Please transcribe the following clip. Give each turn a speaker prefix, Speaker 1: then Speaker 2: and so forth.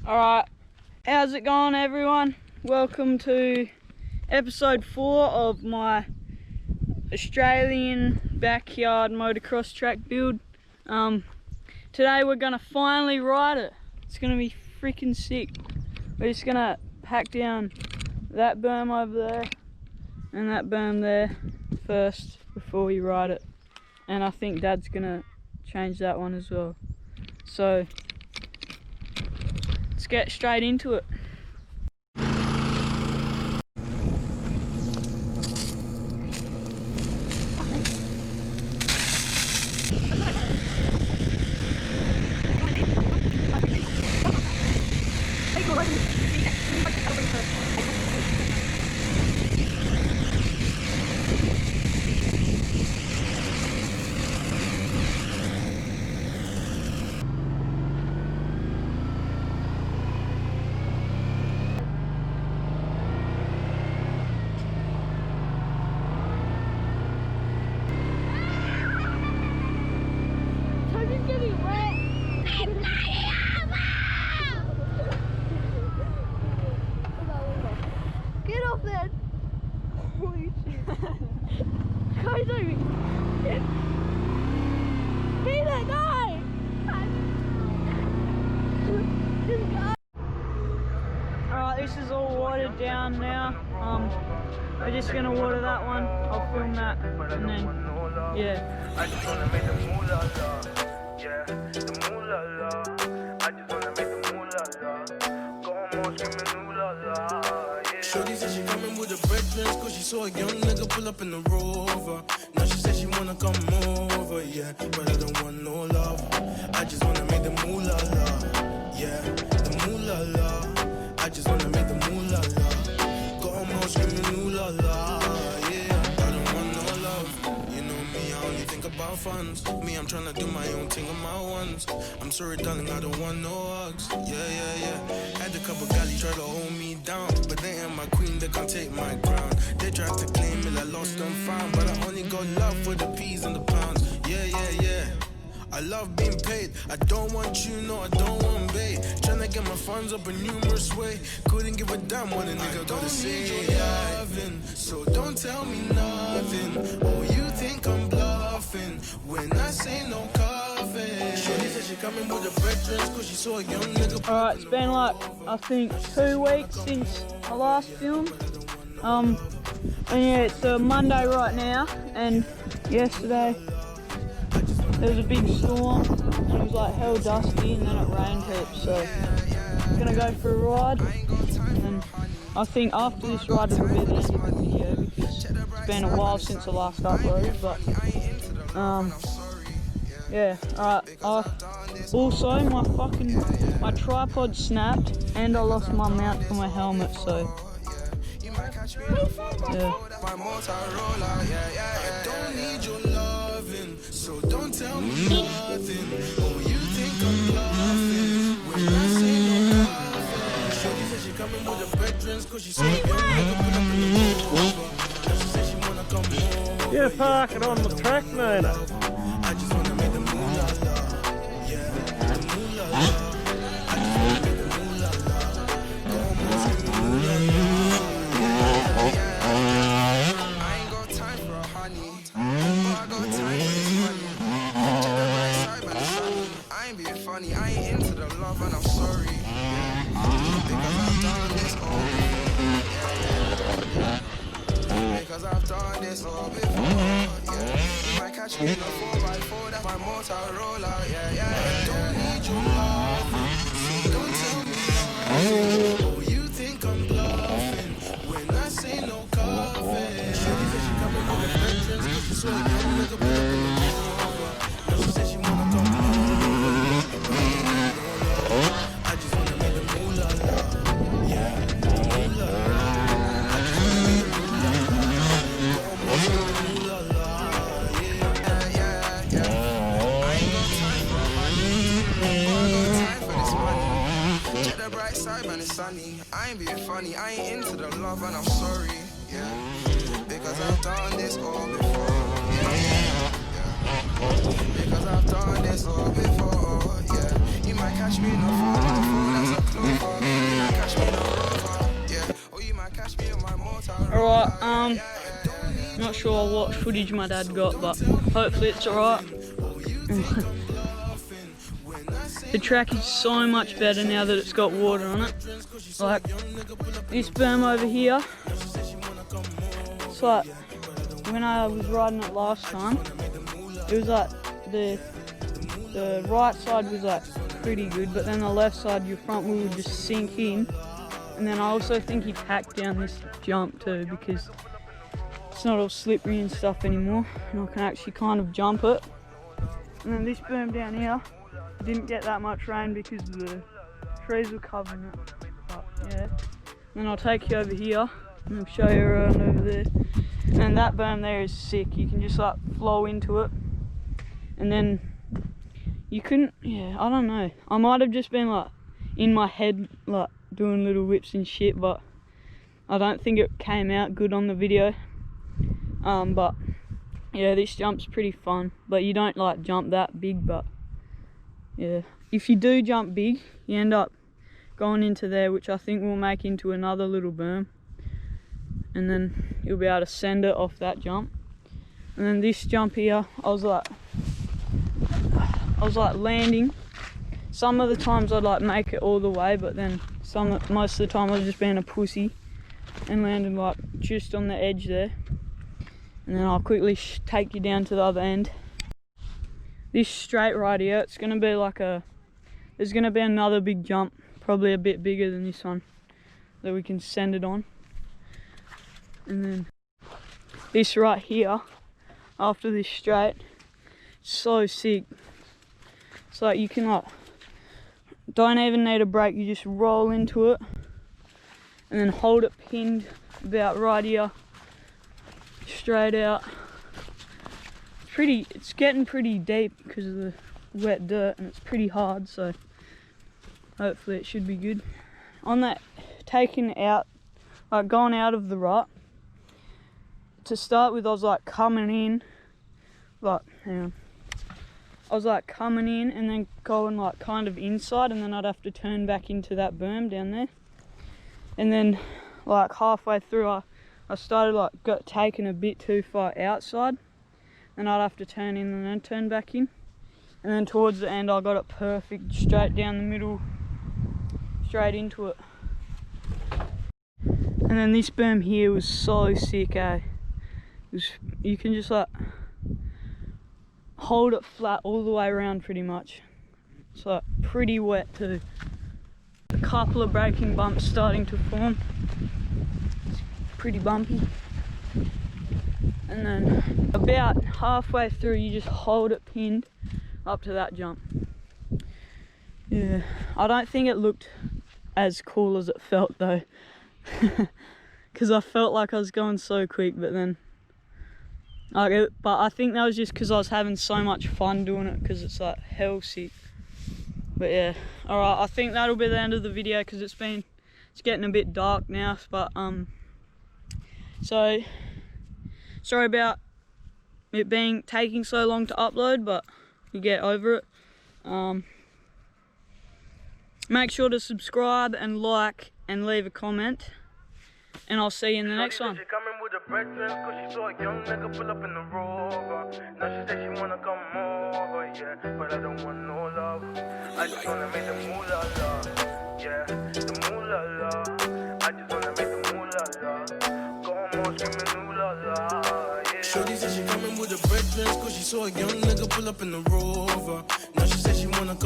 Speaker 1: Alright, how's it going everyone? Welcome to episode 4 of my Australian backyard motocross track build. Today we're gonna finally ride it. It's gonna be freaking sick. We're just gonna hack down that berm over there and that berm there first before we ride it. And I think Dad's gonna change that one as well. So let's get straight into it.
Speaker 2: Get off there! Holy shit! Guys, be that guy!
Speaker 1: Alright, this is all watered down now. We're just gonna water that one. I'll film that and then, yeah.
Speaker 3: I just wanna make the moolah la, yeah, the moolah la. I just wanna make the moolah la. Go on more screaming moolah la, yeah. Shorty said she coming with the breakfast, cause she saw a young nigga pull up in the Rover. Now she said she wanna come over, yeah, but I don't want no love. I just wanna make the moolah la, yeah, the moolah la. I just wanna make the moolah la. Go on more screaming moolah la, yeah. I don't want no love. You know me, I only think about funds. Me, I'm tryna do my own thing on my ones. I'm sorry, darling, I don't want no hugs. Yeah. Had a couple galley try to hold me down, but they ain't my queen, they can't take my crown. They tried to claim it, I lost and found, but I only got love for the peas and the pounds. Yeah. I love being paid. I don't want you, no, I don't want bait. Tryna get my funds up a numerous way. Couldn't give a damn what a nigga gotta say. Loving, so don't tell me nothing. Oh, you think I'm bluffing when I say no coffee. Shorty said she coming with the breakfast, cause she saw a young nigga.
Speaker 1: Alright, it's been like, I think 2 weeks since I last filmed. And yeah, it's a Monday right now, and yesterday there was a big storm, and it was like hell dusty, and then it rained heaps, so I'm gonna go for a ride, and I think after this ride it'll be the end of the video, because it's been a while since I last uploaded, but yeah, alright. Also, my tripod snapped, and I lost my mount for my helmet, so yeah.
Speaker 3: Don't need your loving, so don't tell me nothing. Oh, you think I'm bluffing when I say no coffee. Shorty said she coming with the veterans, cause she saw a young nigga put up in the Rover. Now she said she wanna come over.
Speaker 4: You're parking on the track, mate.
Speaker 3: I just wanna make the moolah la, yeah, the moolah la. I just wanna make the moolah la. Go on, boys, give me moolah la. I ain't into the love and I'm sorry, because I've done this all before. Because I've done this all before, yeah. You might catch me in a 4x4, that's my Motocross, yeah. I don't need your love, so don't tell me nothing. Oh, you think I'm bluffing when I say no coffee. Shorty said she coming with the veterans, cause she saw a young nigga put up in the Rover. Now she said she wanna come over. I just wanna make the moolah la, yeah, the moolah la. I just wanna make the moolah la, moolah la, yeah. I ain't got time for money, I got time for this money. Check the bright side, man, it's sunny. I ain't being funny, I ain't into the love and I'm sorry, yeah. Because I've done this all before, yeah. Because I've done this all before, yeah. You might catch me in a 4x4, that's a clue.
Speaker 1: Not sure what footage my dad got, but hopefully it's alright. The track is so much better now that it's got water on it. Like this berm over here, it's like when I was riding it last time, it was like the right side was like pretty good, but then the left side, your front wheel would just sink in. And then I also think he packed down this jump too, because it's not all slippery and stuff anymore, and I can actually kind of jump it. And then this berm down here didn't get that much rain because the trees were covering it. But yeah. Then I'll take you over here and I'll show you around over there. And that berm there is sick. You can just like flow into it. And then you couldn't, yeah, I don't know. I might have just been like in my head like doing little whips and shit, but I don't think it came out good on the video. But yeah, this jump's pretty fun. But you don't like jump that big, but yeah. If you do jump big, you end up going into there, which I think will make into another little berm. And then you'll be able to send it off that jump. And then this jump here, I was like landing. Some of the times I'd like make it all the way, but then most of the time I was just being a pussy and landed like just on the edge there. And then I'll quickly take you down to the other end. This straight right here, it's gonna be like there's gonna be another big jump, probably a bit bigger than this one, that we can send it on. And then this right here, after this straight, so sick. It's like you can like, don't even need a brake, you just roll into it and then hold it pinned about right here, straight out. It's getting pretty deep because of the wet dirt, and it's pretty hard, so hopefully it should be good. On that taking out, like going out of the rut, to start with I was like coming in, like, hang on. I was like coming in and then going like kind of inside, and then I'd have to turn back into that berm down there. And then like halfway through I started like taking a bit too far outside, and I'd have to turn in and then turn back in. And then towards the end I got it perfect, straight down the middle, straight into it. And then this berm here was so sick, eh? You can just like hold it flat all the way around pretty much. It's like pretty wet too. A couple of braking bumps starting to form. It's pretty bumpy. And then about halfway through you just hold it pinned up to that jump. Yeah, I don't think it looked as cool as it felt though. Because I felt like I was going so quick, but then but I think that was just because I was having so much fun doing it, because it's like hell sick. But yeah, alright, I think that'll be the end of the video because it's getting a bit dark now. But so sorry about it taking so long to upload, but you get over it. Make sure to subscribe and like and leave a comment, and I'll see you in the next one.
Speaker 3: She coming with a bread dress, cause she saw a young nigga pull up in the Rover. Now she said she wanna come over, yeah, but I don't want no love. I just wanna make the moolah la, yeah, the moolah la. I just wanna make the moolah la. Go on, screaming moolah la, yeah. Shorty said she coming with a bread dress, cause she saw a young nigga pull up in the Rover. Now she said she wanna come